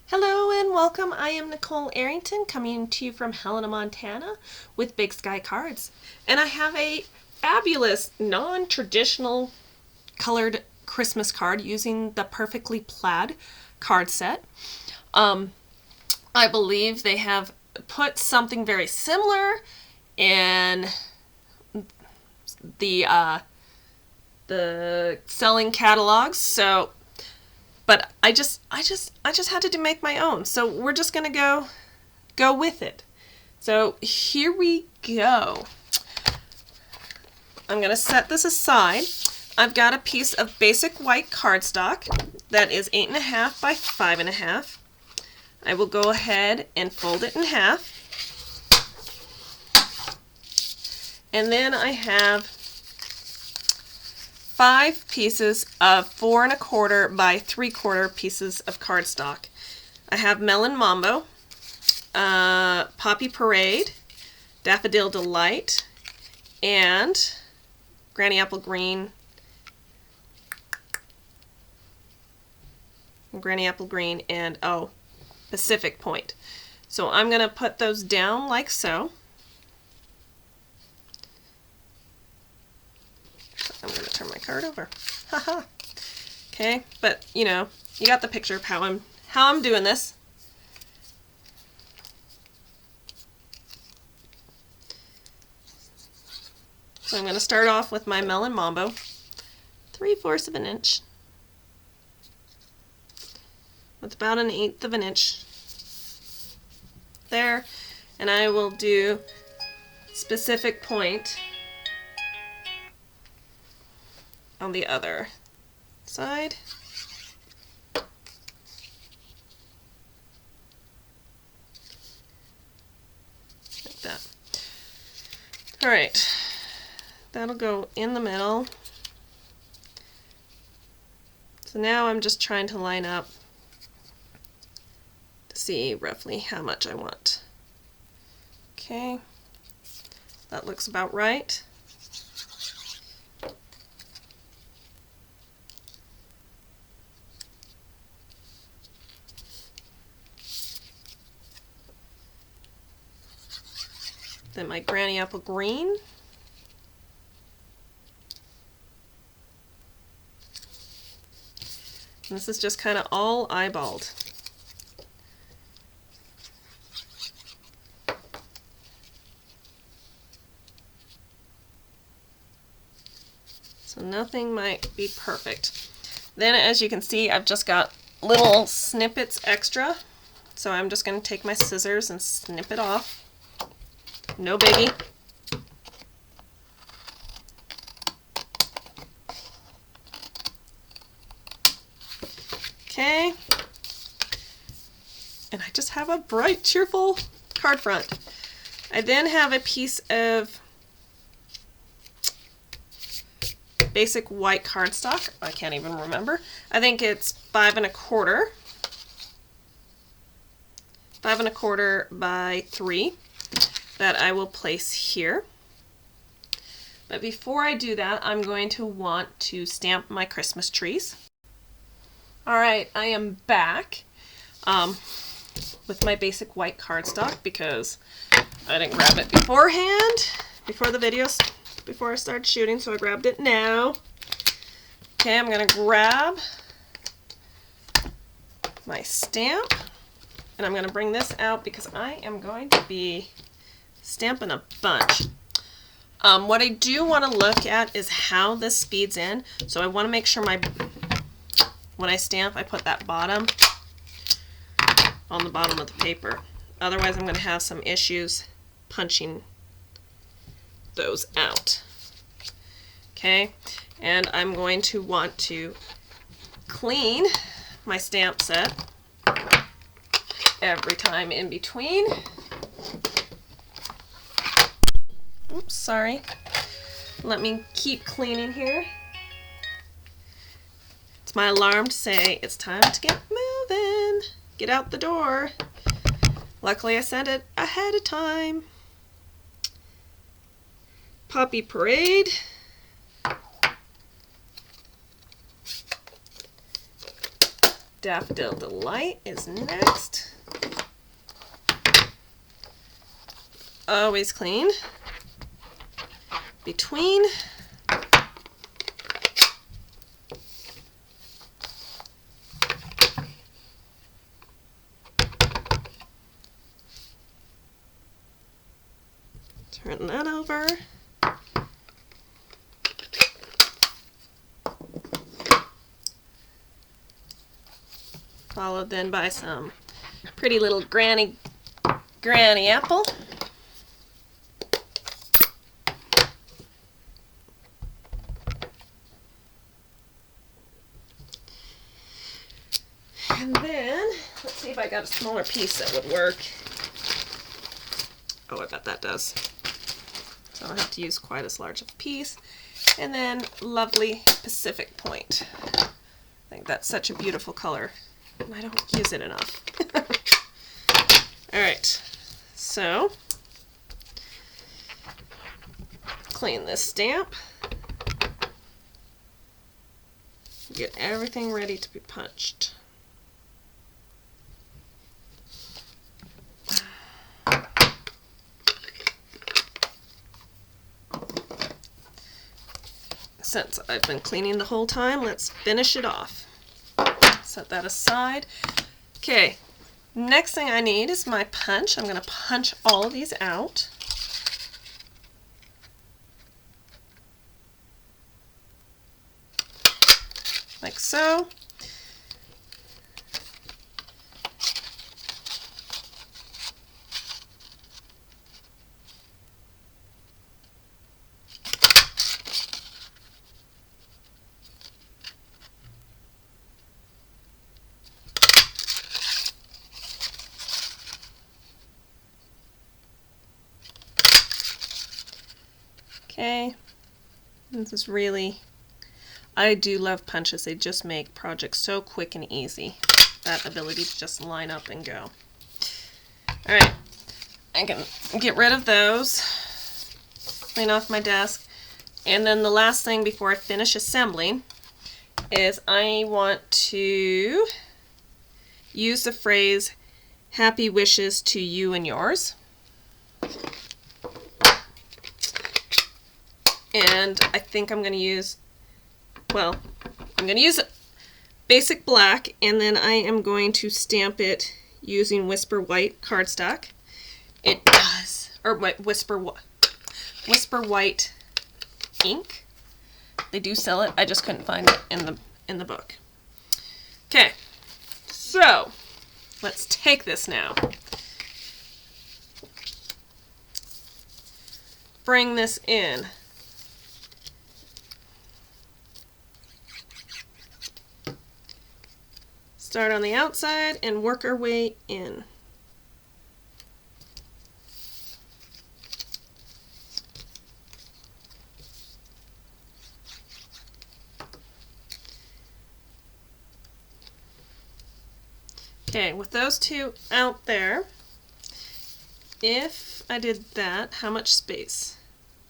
Hello and welcome. I am Nicole Arrington coming to you from Helena, Montana with Big Sky Cards. And I have a fabulous non-traditional colored Christmas card using the Perfectly Plaid card set. I believe they have put something very similar in the selling catalogs, but I just had to make my own. So we're just gonna go with it. So here we go. I'm gonna set this aside. I've got a piece of basic white cardstock that is 8.5 by 5.5. I will go ahead and fold it in half. And then I have 5 pieces of 4 1/4 by 3/4 pieces of cardstock. I have Melon Mambo, Poppy Parade, Daffodil Delight, and Granny Apple Green, and Pacific Point. So I'm going to put those down like so. I'm going to turn my card over. Haha. Okay, but you know, you got the picture of how I'm doing this. So I'm going to start off with my Melon Mambo, 3/4 of an inch. With about 1/8 of an inch there, and I will do Pacific Point on the other side. Like that. Alright, that'll go in the middle. So now I'm just trying to line up to see roughly how much I want. Okay, that looks about right. Then my Granny Apple Green. And this is just kind of all eyeballed. So nothing might be perfect. Then as you can see, I've just got little snippets extra. So I'm just going to take my scissors and snip it off. No biggie. Okay. And I just have a bright, cheerful card front. I then have a piece of basic white cardstock. I can't even remember. I think it's 5 1/4. 5 1/4 by 3. That I will place here. But before I do that, I'm going to want to stamp my Christmas trees. Alright, I am back with my basic white cardstock because I didn't grab it beforehand, before I started shooting, so I grabbed it now. Okay, I'm going to grab my stamp, and I'm going to bring this out because I am going to be stamping a bunch. What I do want to look at is how this feeds in. So I want to make sure when I stamp, I put that bottom on the bottom of the paper. Otherwise, I'm going to have some issues punching those out. Okay, and I'm going to want to clean my stamp set every time in between. Oops, sorry. Let me keep cleaning here. It's my alarm to say it's time to get moving. Get out the door. Luckily I set it ahead of time. Poppy Parade. Daffodil Delight is next. Always clean between. Turn that over. Followed then by some pretty little granny apple. And then, let's see if I got a smaller piece that would work. Oh, I bet that does. So I don't have to use quite as large of a piece. And then lovely Pacific Point. I think that's such a beautiful color, and I don't use it enough. All right, so clean this stamp. Get everything ready to be punched. Since I've been cleaning the whole time, let's finish it off. Set that aside. Okay, next thing I need is my punch. I'm going to punch all of these out. Like so. Okay, this is really, I do love punches. They just make projects so quick and easy. That ability to just line up and go. Alright, I can get rid of those, clean off my desk, and then the last thing before I finish assembling is I want to use the phrase, "Happy wishes to you and yours." And I think I'm going to use, well, I'm going to use basic black, and then I am going to stamp it using Whisper White cardstock. It does, or Whisper White ink. They do sell it. I just couldn't find it in the book. Okay, so let's take this now. Bring this in. Start on the outside and work our way in. Okay, with those two out there, if I did that, how much space?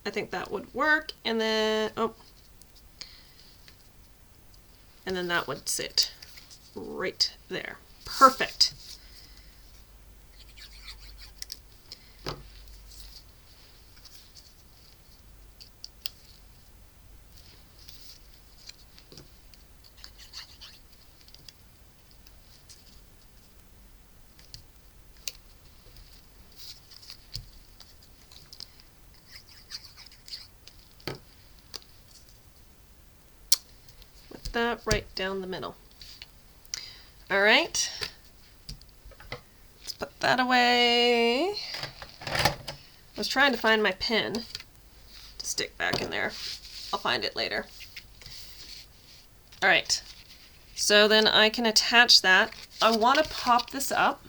I think that would work, and then, oh, and then that would sit right there. Perfect. With that right down the middle. All right, let's put that away. I was trying to find my pen to stick back in there. I'll find it later. All right, so then I can attach that. I want to pop this up.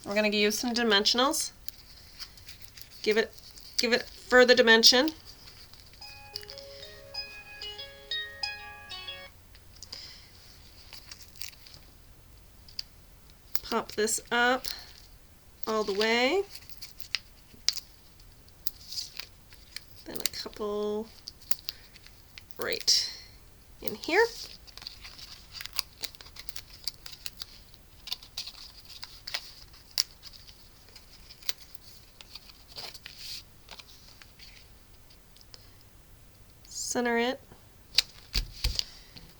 We're going to use some dimensionals. Give it further dimension. Pop this up all the way. Then a couple right in here. center it.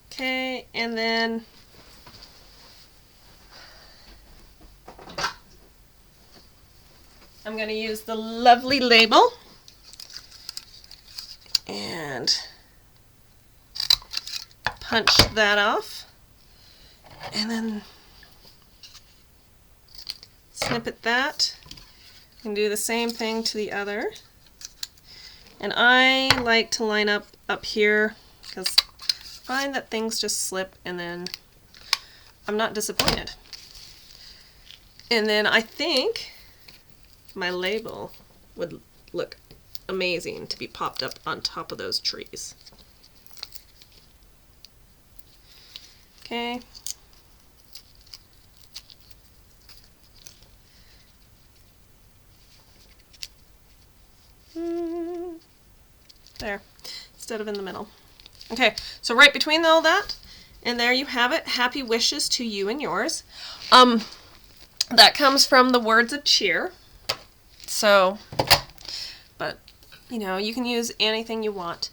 Okay, and then I'm going to use the lovely label and punch that off, and then snippet that and do the same thing to the other. And I like to line up here because I find that things just slip and then I'm not disappointed. And then I think my label would look amazing to be popped up on top of those trees. Okay. There, instead of in the middle. Okay, so right between all that, and there you have it. Happy wishes to you and yours. That comes from the words of cheer. So, but, you know, you can use anything you want.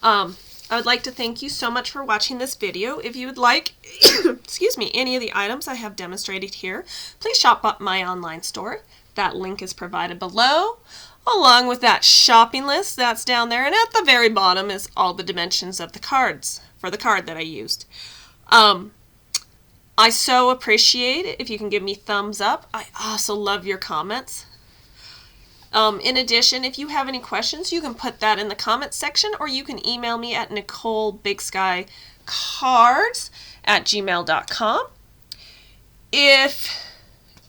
I would like to thank you so much for watching this video. If you would like, excuse me, any of the items I have demonstrated here, please shop at my online store. That link is provided below, along with that shopping list that's down there. And at the very bottom is all the dimensions of the cards for the card that I used. I so appreciate it if you can give me thumbs up. I also love your comments. In addition, if you have any questions, you can put that in the comments section, or you can email me at NicoleBigSkyCards@gmail.com. If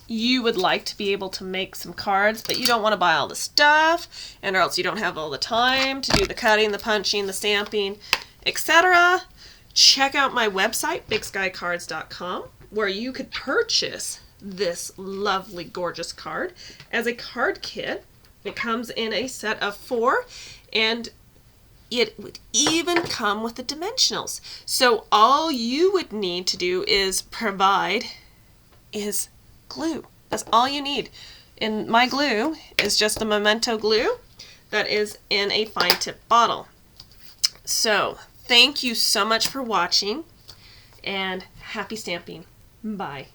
you would like to be able to make some cards, but you don't want to buy all the stuff, and or else you don't have all the time to do the cutting, the punching, the stamping, etc., check out my website, BigSkyCards.com, where you could purchase this lovely, gorgeous card as a card kit. It comes in a set of 4, and it would even come with the dimensionals. So all you would need to do is provide is glue. That's all you need. And my glue is just a Memento glue that is in a fine tip bottle. So thank you so much for watching, and happy stamping. Bye.